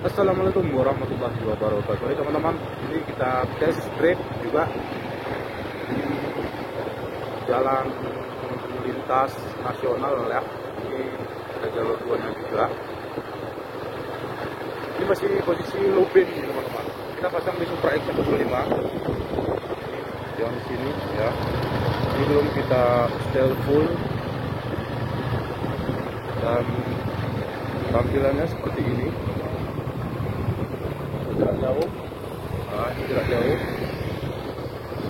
Assalamualaikum warahmatullahi wabarakatuh. Hai teman-teman, ini kita test drive juga di jalan lintas nasional ya. Ini ada jalur 2-nya juga. Ini masih posisi low band ini teman-teman. Kita pasang di Supra X125 yang sini ya. Ini belum kita setel full dan tampilannya seperti ini. Tidak jauh, nah ini tidak jauh,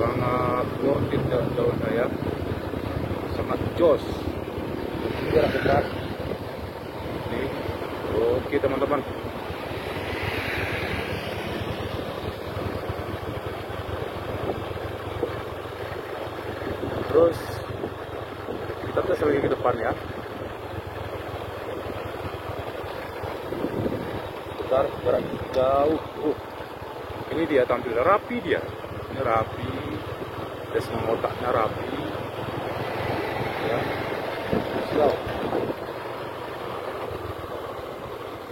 sangat worth it jauh saya, sangat jos. Ini jarak dekat. Ini, oke teman-teman. Terus kita tes lagi ke depan ya. Bentar, jarak jauh. Ini dia tampil rapi dia. Ini rapi. Tes otaknya rapi. Ya. Slow.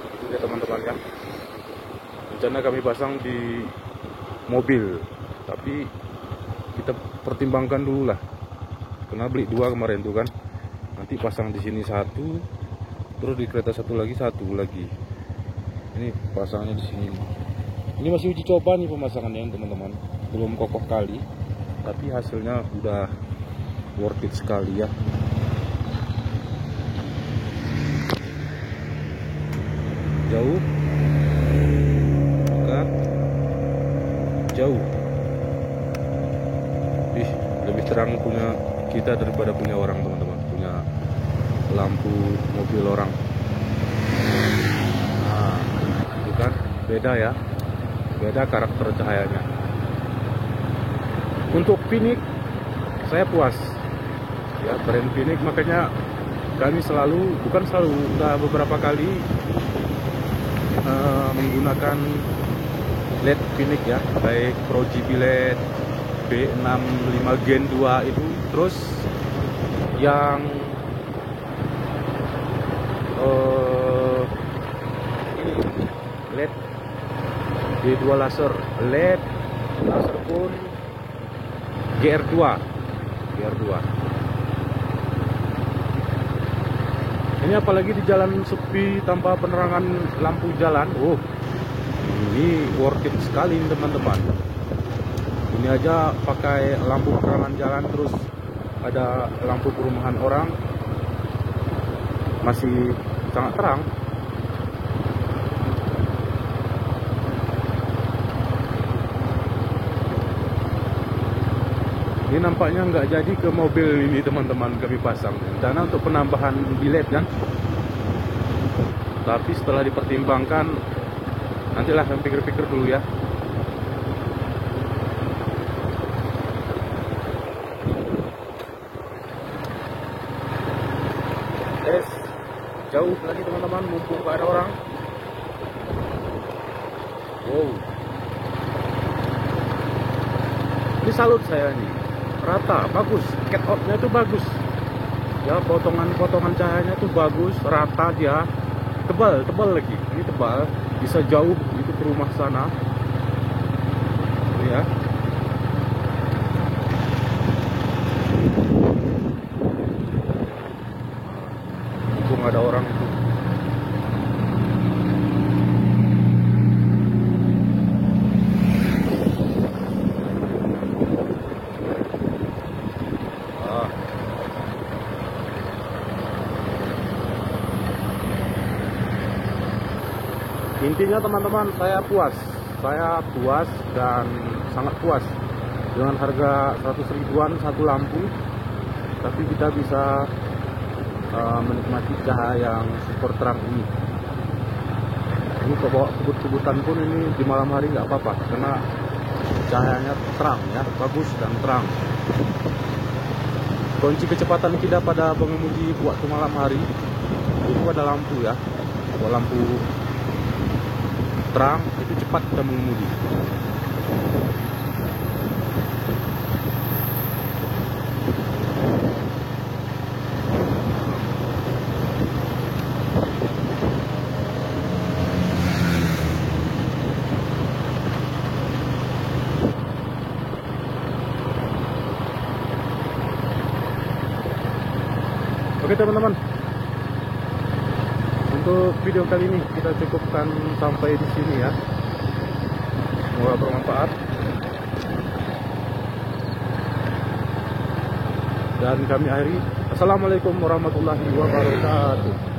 Itu dia teman-teman ya. Rencana kami pasang di mobil, tapi kita pertimbangkan dulu lah. Karena beli 2 kemarin tuh kan. Nanti pasang di sini 1, terus di kereta satu lagi. Ini pasangnya di sini. Ini masih uji coba nih pemasangannya teman-teman. Belum kokoh kali, tapi hasilnya udah worth it sekali ya. Jauh, dekat, jauh. Lebih terang punya kita daripada punya orang teman-teman. Punya lampu mobil orang. Nah, itu kan beda ya. Beda karakter cahayanya. Untuk Phoenix saya puas ya, brand Phoenix, makanya kami udah beberapa kali menggunakan LED Phoenix ya, baik Pro GB LED B65 Gen 2 itu, terus yang ini LED D2 laser, LED laser pun GR2. Ini apalagi di jalan sepi tanpa penerangan lampu jalan. Ini worth it sekali teman-teman. Ini aja pakai lampu penerangan jalan, terus ada lampu perumahan orang, masih sangat terang. Ini nampaknya nggak jadi ke mobil ini teman-teman, kami pasang karena untuk penambahan bilet kan. Tapi setelah dipertimbangkan, nantilah kami pikir-pikir dulu ya. Tes jauh lagi teman-teman, mumpung nggak ada orang. Wow. Ini salut saya nih. Rata, bagus, cat outnya itu bagus ya, potongan cahayanya itu bagus, rata dia, tebal lagi, ini tebal, bisa jauh itu ke rumah sana ya. Mumpung ada orang itu. Intinya teman-teman, saya puas dan sangat puas dengan harga 100 ribuan satu lampu, tapi kita bisa menikmati cahaya yang super terang ini. Ini kebawa kebut-kebutan pun ini di malam hari nggak apa-apa, karena cahayanya terang ya, bagus dan terang. Kunci kecepatan kita pada pengemudi waktu malam hari itu ada lampu ya, lampu terang itu cepat kita mengemudi. Oke teman-teman, untuk video kali ini kita cukupkan sampai di sini ya. Semoga bermanfaat. Dan kami akhiri. Assalamualaikum warahmatullahi wabarakatuh.